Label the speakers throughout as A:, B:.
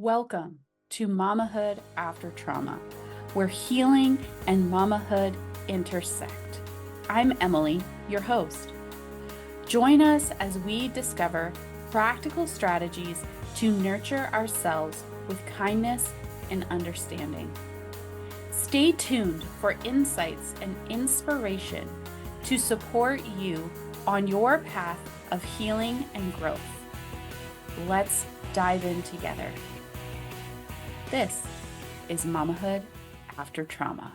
A: Welcome to Mamahood After Trauma, where healing and mamahood intersect. I'm Emily, your host. Join us as we discover practical strategies to nurture ourselves with kindness and understanding. Stay tuned for insights and inspiration to support you on your path of healing and growth. Let's dive in together. This is Mamahood After Trauma.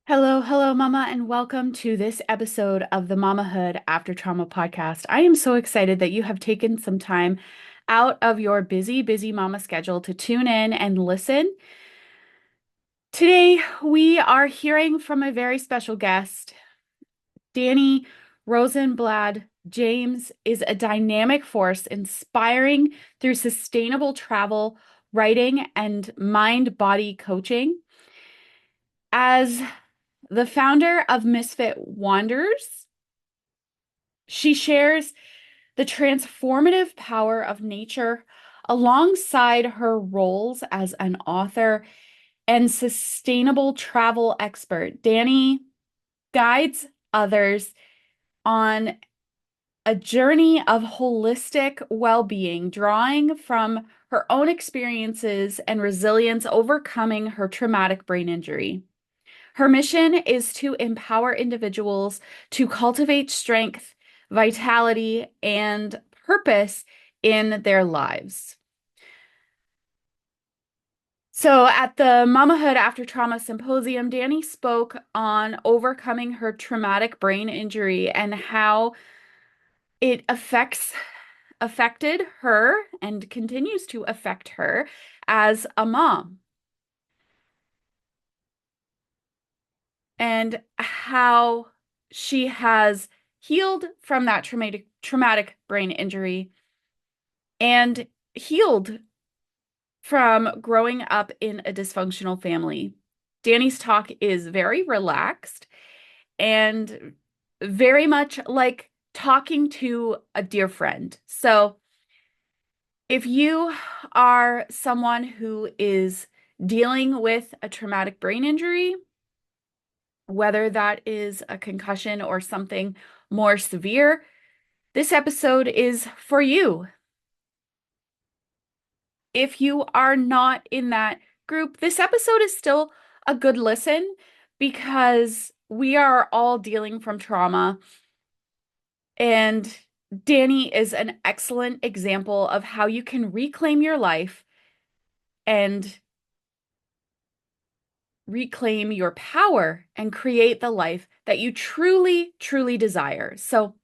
A: Hello, Mama, and welcome to this episode of the Mamahood After Trauma podcast. I am so excited that you have taken some time out of your busy mama schedule to tune in and listen. Today, we are hearing from a very special guest. Dani Rosenblad James is a dynamic force inspiring through sustainable travel, writing, and mind-body coaching. As the founder of Misfit Wanders, she shares the transformative power of nature alongside her roles as an author and sustainable travel expert. Dani guides others on a journey of holistic well-being, drawing from her own experiences and resilience, overcoming her traumatic brain injury. Her mission is to empower individuals to cultivate strength, vitality, and purpose in their lives. So at the Mamahood After Trauma Symposium, Dani spoke on overcoming her traumatic brain injury and how it affected her and continues to affect her as a mom. And how she has healed from that traumatic brain injury and healed from growing up in a dysfunctional family. Dani's talk is very relaxed and very much like talking to a dear friend. So if you are someone who is dealing with a traumatic brain injury, whether that is a concussion or something more severe, this episode is for you. If you are not in that group, this episode is still a good listen because we are all dealing from trauma. And Dani is an excellent example of how you can reclaim your life and reclaim your power and create the life that you truly desire. So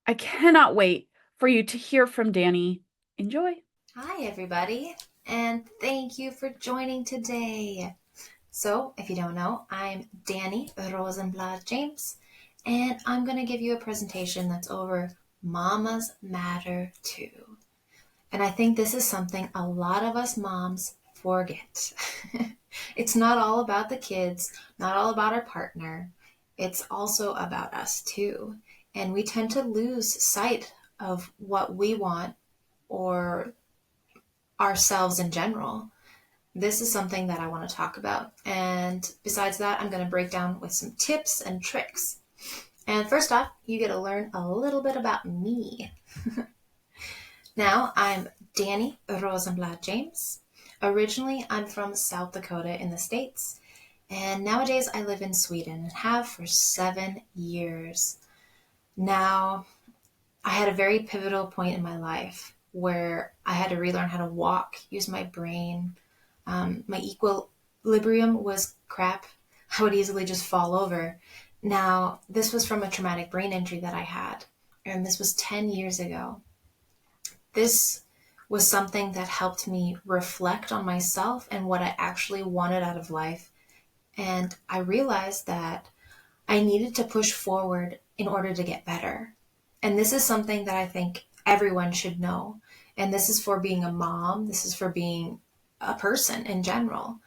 A: I cannot wait for you to hear from Dani. Enjoy.
B: Hi, everybody, and thank you for joining today. So, if you don't know, I'm Dani Rosenblad James, and I'm going to give you a presentation that's over Mamas Matter Too. And I think this is something a lot of us moms forget. It's not all about the kids, not all about our partner. It's also about us too. And we tend to lose sight of what we want or ourselves in general. This is something that I want to talk about. And besides that, I'm going to break down with some tips and tricks. And first off, you get to learn a little bit about me. Now, I'm Dani Rosenblad James. Originally, I'm from South Dakota in the States. And nowadays, I live in Sweden and have for 7 years. Now, I had a very pivotal point in my life where I had to relearn how to walk, use my brain. My equilibrium was crap. I would easily just fall over. Now, this was from a traumatic brain injury that I had, and this was 10 years ago. This was something that helped me reflect on myself and what I actually wanted out of life. And I realized that I needed to push forward in order to get better. And this is something that I think everyone should know. And this is for being a mom. This is for being a person in general.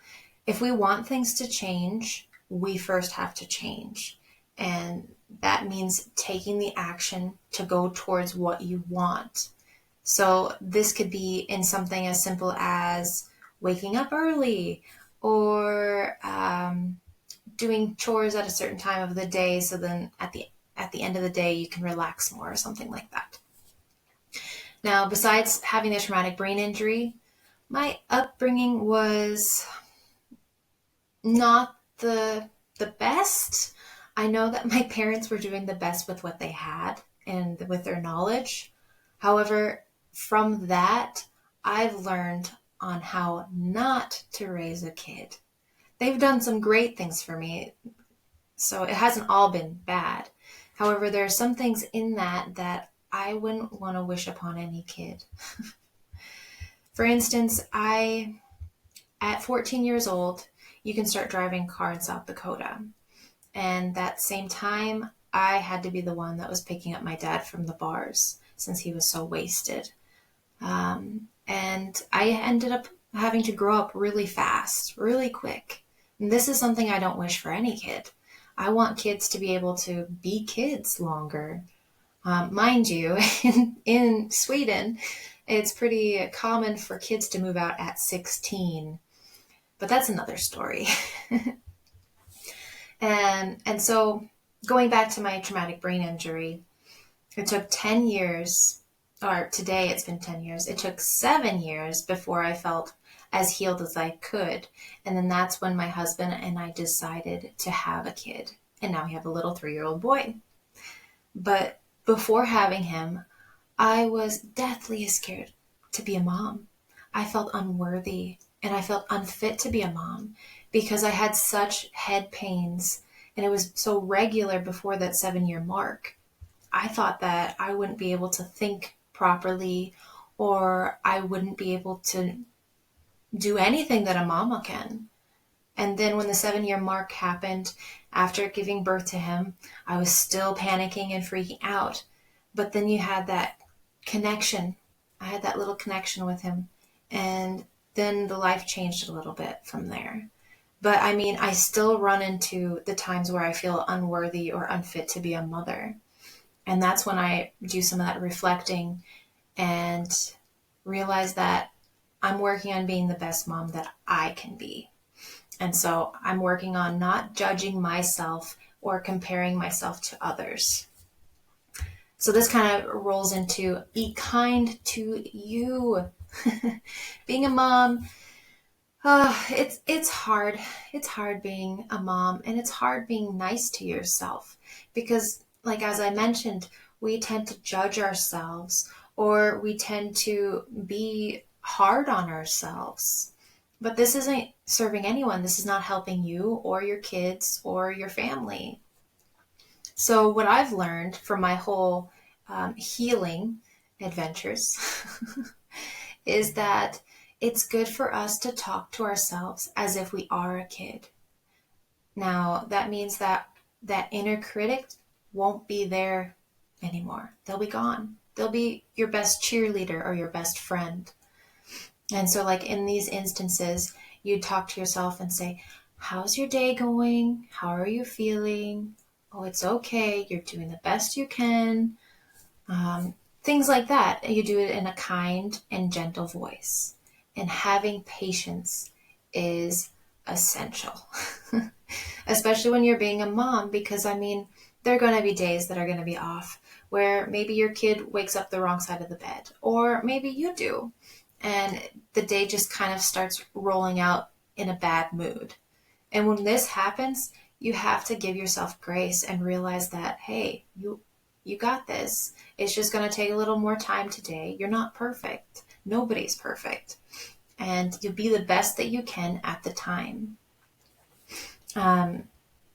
B: If we want things to change, we first have to change. And that means taking the action to go towards what you want. So this could be in something as simple as waking up early or doing chores at a certain time of the day. So then at the end of the day, you can relax more or something like that. Now, besides having a traumatic brain injury, my upbringing was not the best. I know that my parents were doing the best with what they had and with their knowledge. However, from that, I've learned on how not to raise a kid. They've done some great things for me, so it hasn't all been bad. However, there are some things in that I wouldn't want to wish upon any kid. For instance, at 14 years old, you can start driving a car in South Dakota. And that same time, I had to be the one that was picking up my dad from the bars since he was so wasted. And I ended up having to grow up really fast, really quick. And this is something I don't wish for any kid. I want kids to be able to be kids longer. Mind you, in Sweden, it's pretty common for kids to move out at 16. But that's another story. And so going back to my traumatic brain injury, it took 10 years, or today it's been 10 years. It took 7 years before I felt as healed as I could. And then that's when my husband and I decided to have a kid. And now we have a little 3-year-old boy. But before having him, I was deathly scared to be a mom. I felt unworthy and I felt unfit to be a mom because I had such head pains and it was so regular before that 7-year mark. I thought that I wouldn't be able to think properly or I wouldn't be able to do anything that a mama can. And then when the 7-year mark happened, after giving birth to him, I was still panicking and freaking out. But then you had that connection. I had that little connection with him. And then the life changed a little bit from there. But I mean, I still run into the times where I feel unworthy or unfit to be a mother. And that's when I do some of that reflecting and realize that I'm working on being the best mom that I can be. And so I'm working on not judging myself or comparing myself to others. So this kind of rolls into be kind to you. Being a mom, it's hard. It's hard being a mom, and it's hard being nice to yourself because, like as I mentioned, we tend to judge ourselves or we tend to be hard on ourselves. But this isn't serving anyone. This is not helping you or your kids or your family. So what I've learned from my whole healing adventures is that it's good for us to talk to ourselves as if we are a kid. Now, that means that that inner critic won't be there anymore. They'll be gone. They'll be your best cheerleader or your best friend. And so like in these instances, you talk to yourself and say, how's your day going? How are you feeling? Oh, it's okay. You're doing the best you can. Things like that. You do it in a kind and gentle voice. And having patience is essential, especially when you're being a mom, because I mean, there are going to be days that are going to be off where maybe your kid wakes up the wrong side of the bed, or maybe you do. And the day just kind of starts rolling out in a bad mood. And when this happens, you have to give yourself grace and realize that, hey, you got this. It's just going to take a little more time today. You're not perfect. Nobody's perfect. And you'll be the best that you can at the time.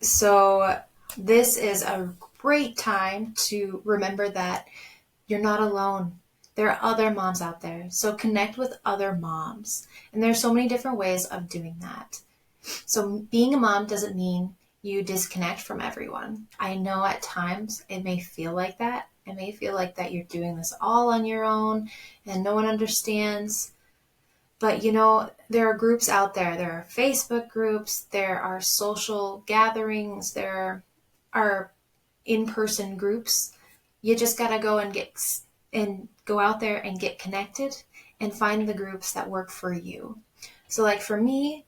B: So this is a great time to remember that you're not alone. There are other moms out there. So connect with other moms. And there's so many different ways of doing that. So being a mom doesn't mean you disconnect from everyone. I know at times it may feel like that. It may feel like that you're doing this all on your own and no one understands. But you know, there are groups out there. There are Facebook groups. There are social gatherings. There are in-person groups. You just got to go and and go out there and get connected and find the groups that work for you. So like for me,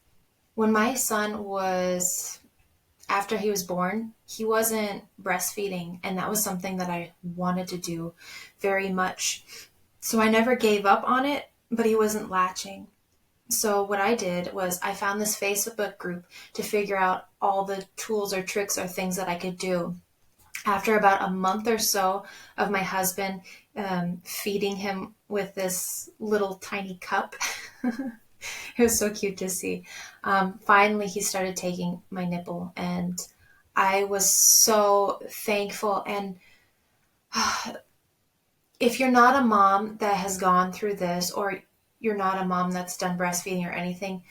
B: when my son was, after he was born, he wasn't breastfeeding, and that was something that I wanted to do very much. So I never gave up on it, but he wasn't latching. So what I did was I found this Facebook group to figure out all the tools or tricks or things that I could do. After about a month or so of my husband feeding him with this little tiny cup, it was so cute to see. Finally, he started taking my nipple, and I was so thankful. And if you're not a mom that has gone through this, or you're not a mom that's done breastfeeding or anything,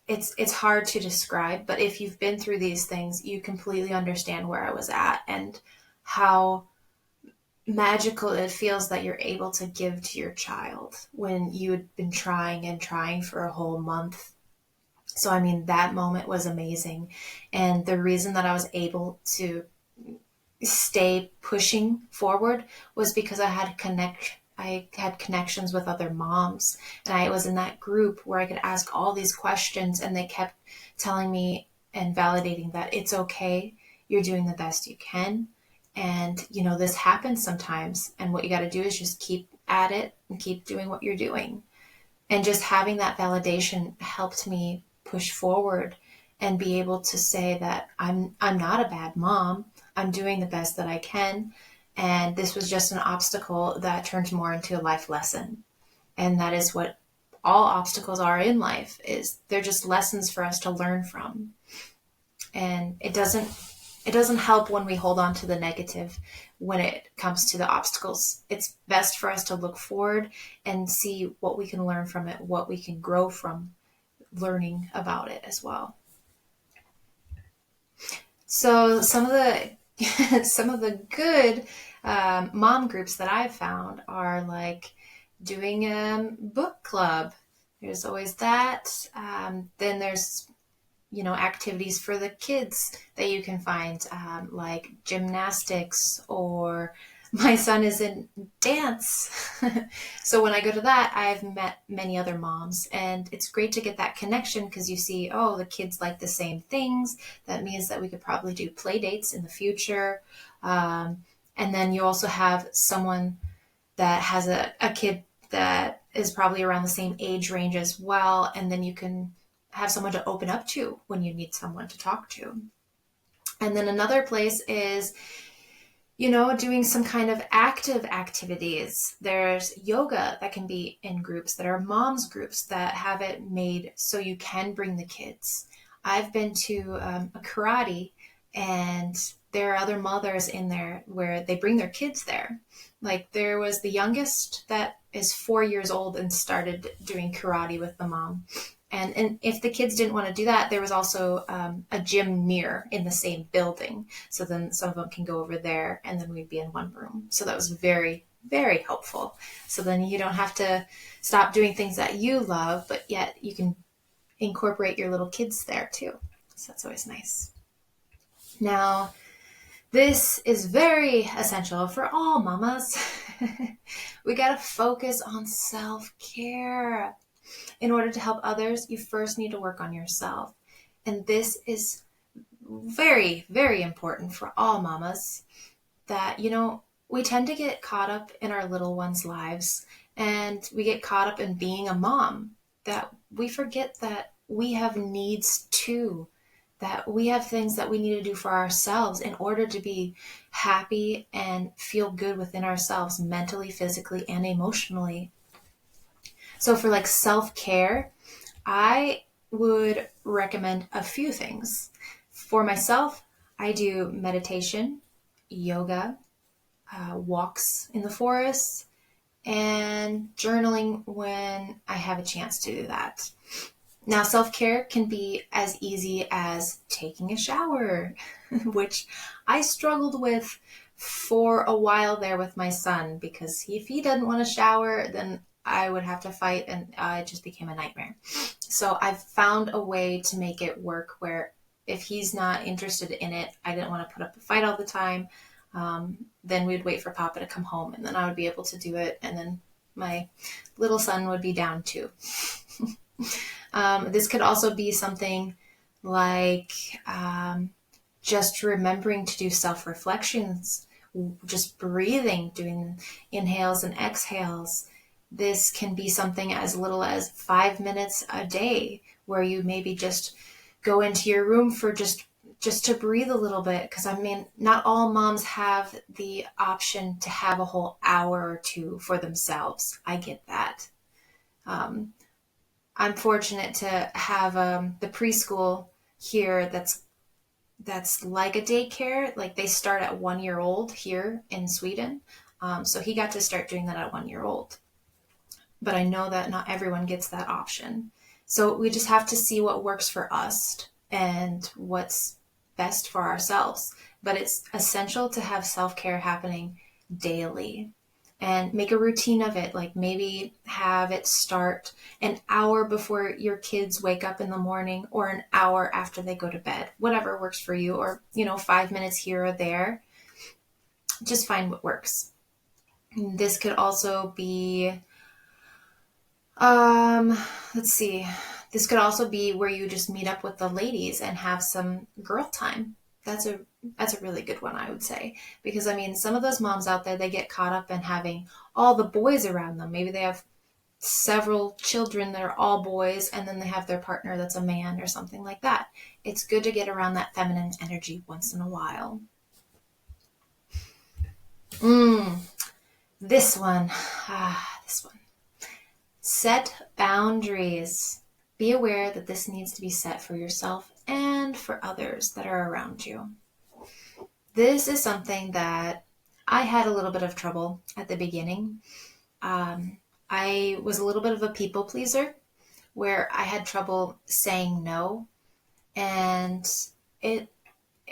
B: it's hard to describe. But if you've been through these things, you completely understand where I was at and how magical it feels that you're able to give to your child when you had been trying and trying for a whole month. So, I mean, that moment was amazing. And the reason that I was able to stay pushing forward was because I had connections with other moms, and I was in that group where I could ask all these questions, and they kept telling me and validating that it's okay, you're doing the best you can, and this happens sometimes, and what you got to do is just keep at it and keep doing what you're doing. And just having that validation helped me push forward and be able to say that I'm not a bad mom. I'm doing the best that I can. And this was just an obstacle that turned more into a life lesson. And that is what all obstacles are in life, is they're just lessons for us to learn from. And it doesn't help when we hold on to the negative when it comes to the obstacles. It's best for us to look forward and see what we can learn from it, what we can grow from learning about it as well. So some of the good mom groups that I've found are like doing a book club. There's always that. Then there's activities for the kids that you can find, like gymnastics, or my son is in dance. So when I go to that, I've met many other moms, and it's great to get that connection because you see, oh, the kids like the same things. That means that we could probably do play dates in the future. And then you also have someone that has a kid that is probably around the same age range as well. And then you can have someone to open up to when you need someone to talk to. And then another place is, doing some kind of active activities. There's yoga that can be in groups that are moms groups that have it made so you can bring the kids. I've been to a karate, and there are other mothers in there where they bring their kids there. Like there was the youngest that is 4 years old and started doing karate with the mom. And if the kids didn't want to do that, there was also a gym near in the same building. So then some of them can go over there, and then we'd be in one room. So that was very, very helpful. So then you don't have to stop doing things that you love, but yet you can incorporate your little kids there too. So that's always nice. Now, this is very essential for all mamas. We got to focus on self-care. In order to help others, you first need to work on yourself. And this is very, very important for all mamas, that, we tend to get caught up in our little ones' lives, and we get caught up in being a mom, that we forget that we have needs too, that we have things that we need to do for ourselves in order to be happy and feel good within ourselves, mentally, physically, and emotionally. So for like self-care, I would recommend a few things. For myself, I do meditation, yoga, walks in the forest, and journaling when I have a chance to do that. Now, self-care can be as easy as taking a shower, which I struggled with for a while there with my son, because if he doesn't want to shower, then I would have to fight, and it just became a nightmare. So I've found a way to make it work where if he's not interested in it, I didn't want to put up a fight all the time. Then we'd wait for Papa to come home, and then I would be able to do it, and then my little son would be down too. This could also be something like just remembering to do self-reflections, just breathing, doing inhales and exhales. This can be something as little as 5 minutes a day, where you maybe just go into your room for just to breathe a little bit. Because I mean, not all moms have the option to have a whole hour or two for themselves. I get that. I'm fortunate to have the preschool here that's like a daycare. Like, they start at 1 year old here in Sweden. So he got to start doing that at 1 year old. But I know that not everyone gets that option. So we just have to see what works for us and what's best for ourselves. But it's essential to have self-care happening daily and make a routine of it. Like, maybe have it start an hour before your kids wake up in the morning, or an hour after they go to bed, whatever works for you, or, 5 minutes here or there. Just find what works. This could also be, let's see. This could also be where you just meet up with the ladies and have some girl time. That's a really good one, I would say. Because, I mean, some of those moms out there, they get caught up in having all the boys around them. Maybe they have several children that are all boys, and then they have their partner that's a man or something like that. It's good to get around that feminine energy once in a while. This one. This one. Set boundaries. Be aware that this needs to be set for yourself and for others that are around you. This is something that I had a little bit of trouble at the beginning. I was a little bit of a people pleaser, where I had trouble saying no. And it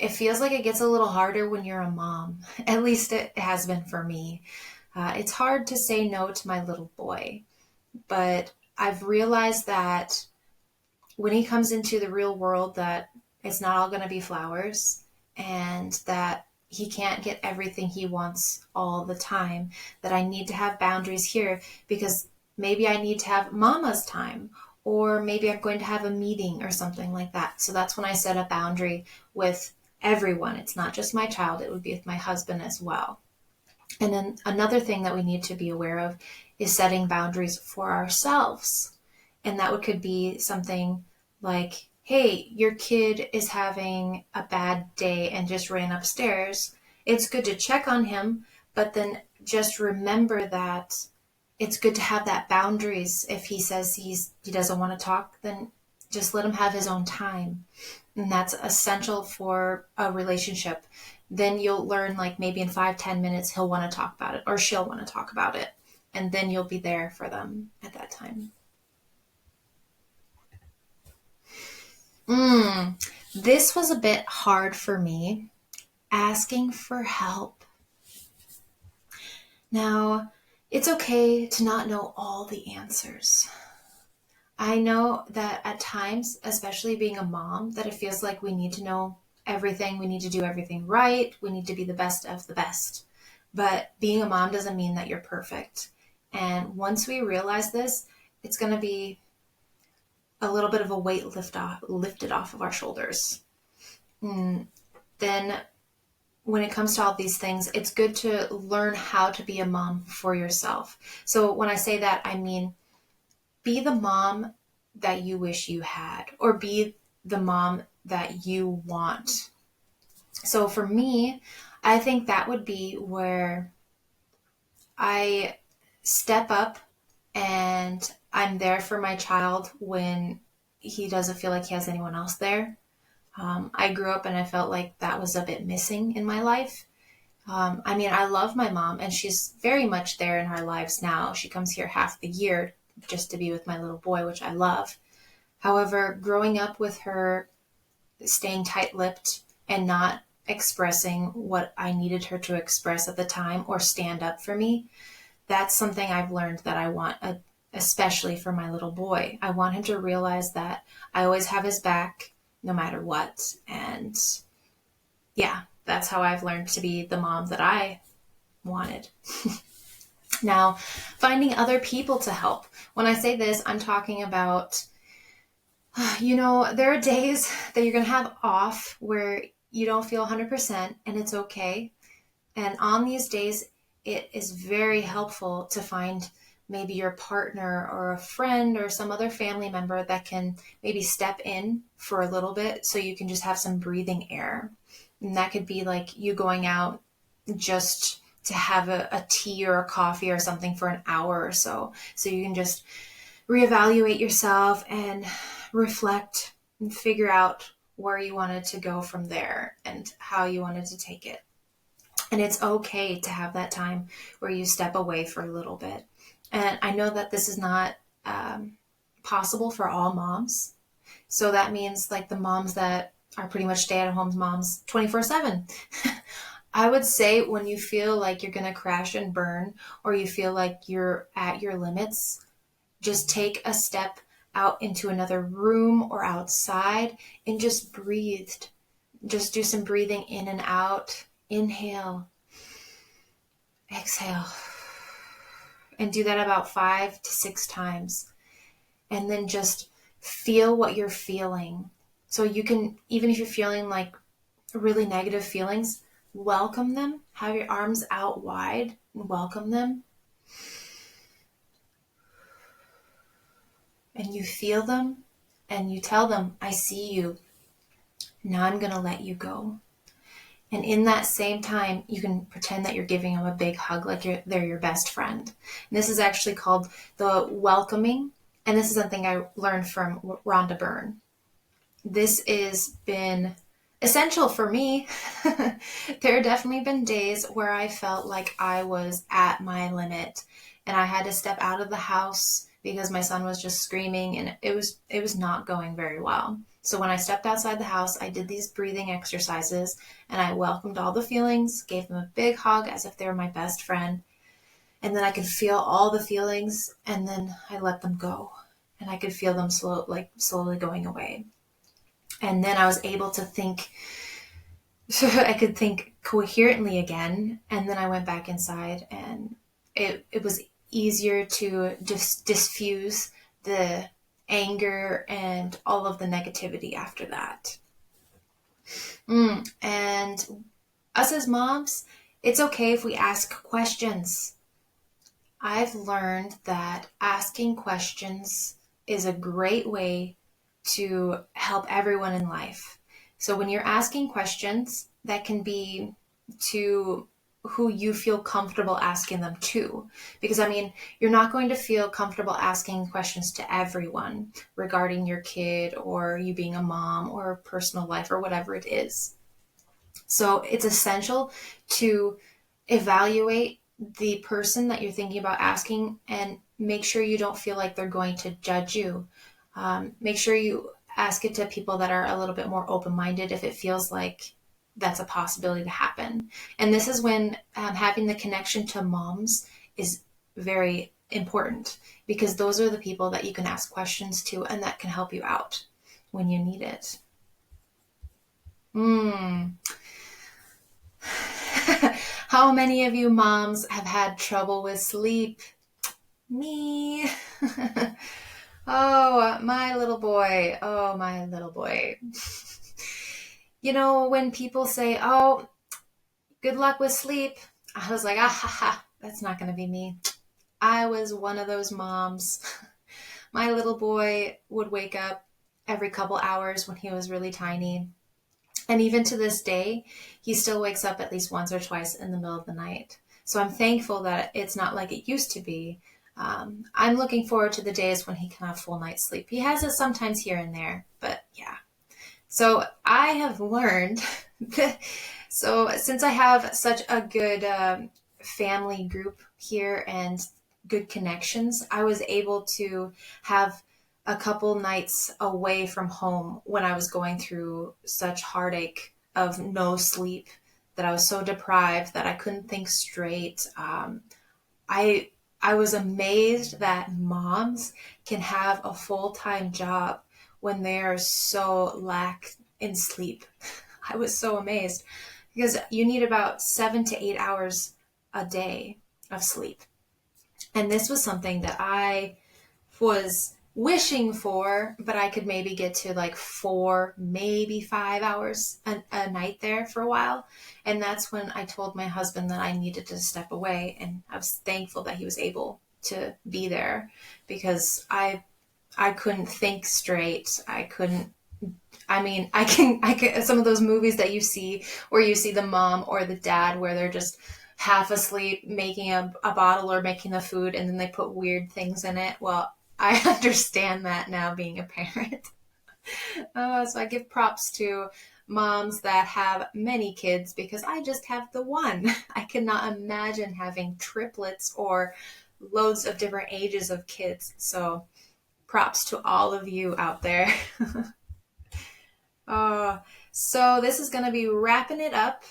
B: feels like it gets a little harder when you're a mom. At least it has been for me. It's hard to say no to my little boy. But I've realized that when he comes into the real world, that it's not all going to be flowers, and that he can't get everything he wants all the time, that I need to have boundaries here, because maybe I need to have mama's time, or maybe I'm going to have a meeting or something like that. So that's when I set a boundary with everyone. It's not just my child, it would be with my husband as well. And then another thing that we need to be aware of is setting boundaries for ourselves. And that could be something like, hey, your kid is having a bad day and just ran upstairs. It's good to check on him, but then just remember that it's good to have that boundaries. If he says he doesn't want to talk, then just let him have his own time. And that's essential for a relationship. Then you'll learn, like, maybe in 5-10 minutes, he'll want to talk about it, or she'll want to talk about it. And then you'll be there for them at that time. This was a bit hard for me, asking for help. Now, it's okay to not know all the answers. I know that at times, especially being a mom, that it feels like we need to know everything. We need to do everything right. We need to be the best of the best. But being a mom doesn't mean that you're perfect. And once we realize this, it's going to be a little bit of a weight lifted off of our shoulders. Then when it comes to all these things, it's good to learn how to be a mom for yourself. So when I say that, I mean, be the mom that you wish you had, or be the mom that you want. So for me, I think that would be where I step up and I'm there for my child when he doesn't feel like he has anyone else there. I grew up and I felt like that was a bit missing in my life. I mean, I love my mom, and she's very much there in our lives now. She comes here half the year just to be with my little boy, which I love. However, growing up with her, staying tight-lipped and not expressing what I needed her to express at the time, or stand up for me, that's something I've learned that I want, especially for my little boy. I want him to realize that I always have his back no matter what. And yeah, that's how I've learned to be the mom that I wanted. Now, finding other people to help. When I say this, I'm talking about, there are days that you're going to have off where you don't feel 100%, and it's okay. And on these days, it is very helpful to find maybe your partner or a friend or some other family member that can maybe step in for a little bit so you can just have some breathing air. And that could be like you going out just to have a tea or a coffee or something for an hour or so. So you can just reevaluate yourself and reflect and figure out where you wanted to go from there and how you wanted to take it. And it's okay to have that time where you step away for a little bit. And I know that this is not possible for all moms. So that means like the moms that are pretty much stay-at-home moms 24/7. I would say when you feel like you're going to crash and burn, or you feel like you're at your limits, just take a step out into another room or outside and just breathe. Just do some breathing in and out. Inhale, exhale, and do that about 5 to 6 times. And then just feel what you're feeling. So you can, even if you're feeling like really negative feelings, welcome them. Have your arms out wide and welcome them. And you feel them and you tell them, I see you. Now I'm going to let you go. And in that same time, you can pretend that you're giving them a big hug like they're your best friend. And this is actually called the welcoming. And this is something I learned from Rhonda Byrne. This has been essential for me. There have definitely been days where I felt like I was at my limit and I had to step out of the house because my son was just screaming and it was not going very well. So when I stepped outside the house, I did these breathing exercises and I welcomed all the feelings, gave them a big hug as if they were my best friend. And then I could feel all the feelings and then I let them go. And I could feel them slowly going away. And then I was able to think, so I could think coherently again. And then I went back inside and it was easier to just diffuse the anger and all of the negativity after that. And us as moms, it's okay if we ask questions. I've learned that asking questions is a great way to help everyone in life. So when you're asking questions, that can be to who you feel comfortable asking them to. Because you're not going to feel comfortable asking questions to everyone regarding your kid or you being a mom or personal life or whatever it is. So it's essential to evaluate the person that you're thinking about asking and make sure you don't feel like they're going to judge you. Make sure you ask it to people that are a little bit more open-minded if it feels like that's a possibility to happen. And this is when having the connection to moms is very important because those are the people that you can ask questions to and that can help you out when you need it. How many of you moms have had trouble with sleep? Me. Oh, my little boy. Oh, my little boy. When people say, oh, good luck with sleep, I was like, that's not going to be me. I was one of those moms. My little boy would wake up every couple hours when he was really tiny. And even to this day, he still wakes up at least once or twice in the middle of the night. So I'm thankful that it's not like it used to be. I'm looking forward to the days when he can have full night's sleep. He has it sometimes here and there, but yeah. So I have learned that, so since I have such a good family group here and good connections, I was able to have a couple nights away from home when I was going through such heartache of no sleep, that I was so deprived that I couldn't think straight. I was amazed that moms can have a full-time job when they are so lack in sleep. I was so amazed. because you need about 7 to 8 hours a day of sleep. And this was something that I was wishing for, but I could maybe get to like 4, maybe 5 hours a night there for a while. And that's when I told my husband that I needed to step away. And I was thankful that he was able to be there, because I couldn't think straight. I can, some of those movies that you see where you see the mom or the dad where they're just half asleep making a bottle or making the food, and then they put weird things in it. Well, I understand that now, being a parent. So I give props to moms that have many kids, because I just have the one. I cannot imagine having triplets or loads of different ages of kids. So props to all of you out there. So this is going to be wrapping it up.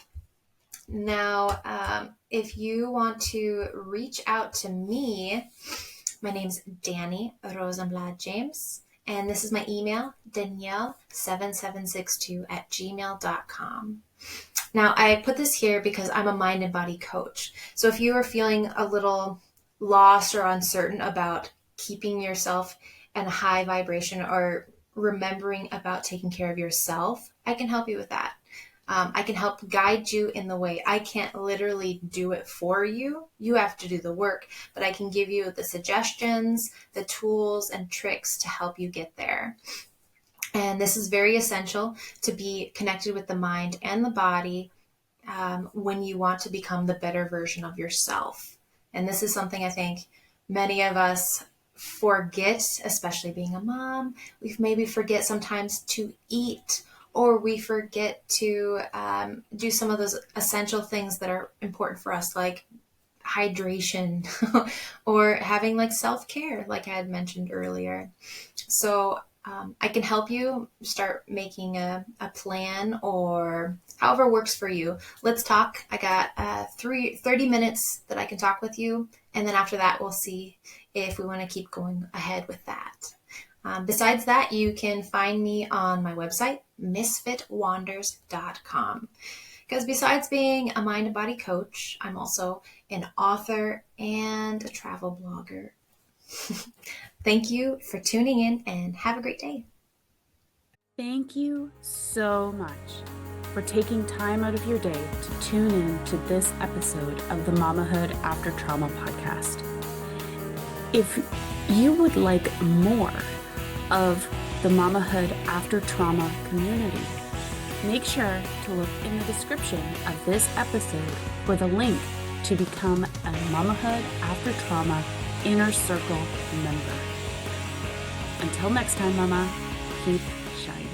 B: Now, if you want to reach out to me, my name's Dani Rosenblad James, and this is my email, danielle7762@gmail.com. Now, I put this here because I'm a mind and body coach. So if you are feeling a little lost or uncertain about keeping yourself in a high vibration or remembering about taking care of yourself, I can help you with that. I can help guide you in the way. I can't literally do it for you. You have to do the work, but I can give you the suggestions, the tools, and tricks to help you get there. And this is very essential to be connected with the mind and the body when you want to become the better version of yourself. And this is something I think many of us forget, especially being a mom. We maybe forget sometimes to eat, or we forget to do some of those essential things that are important for us, like hydration or having like self-care, like I had mentioned earlier. So I can help you start making a plan, or however works for you. Let's talk. I got 30 minutes that I can talk with you. And then after that, we'll see if we want to keep going ahead with that. Besides that, you can find me on my website, misfitwanders.com. Because besides being a mind and body coach, I'm also an author and a travel blogger. Thank you for tuning in, and have a great day.
A: Thank you so much for taking time out of your day to tune in to this episode of the Mamahood After Trauma podcast. If you would like more of the Mamahood After Trauma community, make sure to look in the description of this episode for the link to become a Mamahood After Trauma Inner Circle member. Until next time, Mama, keep shining.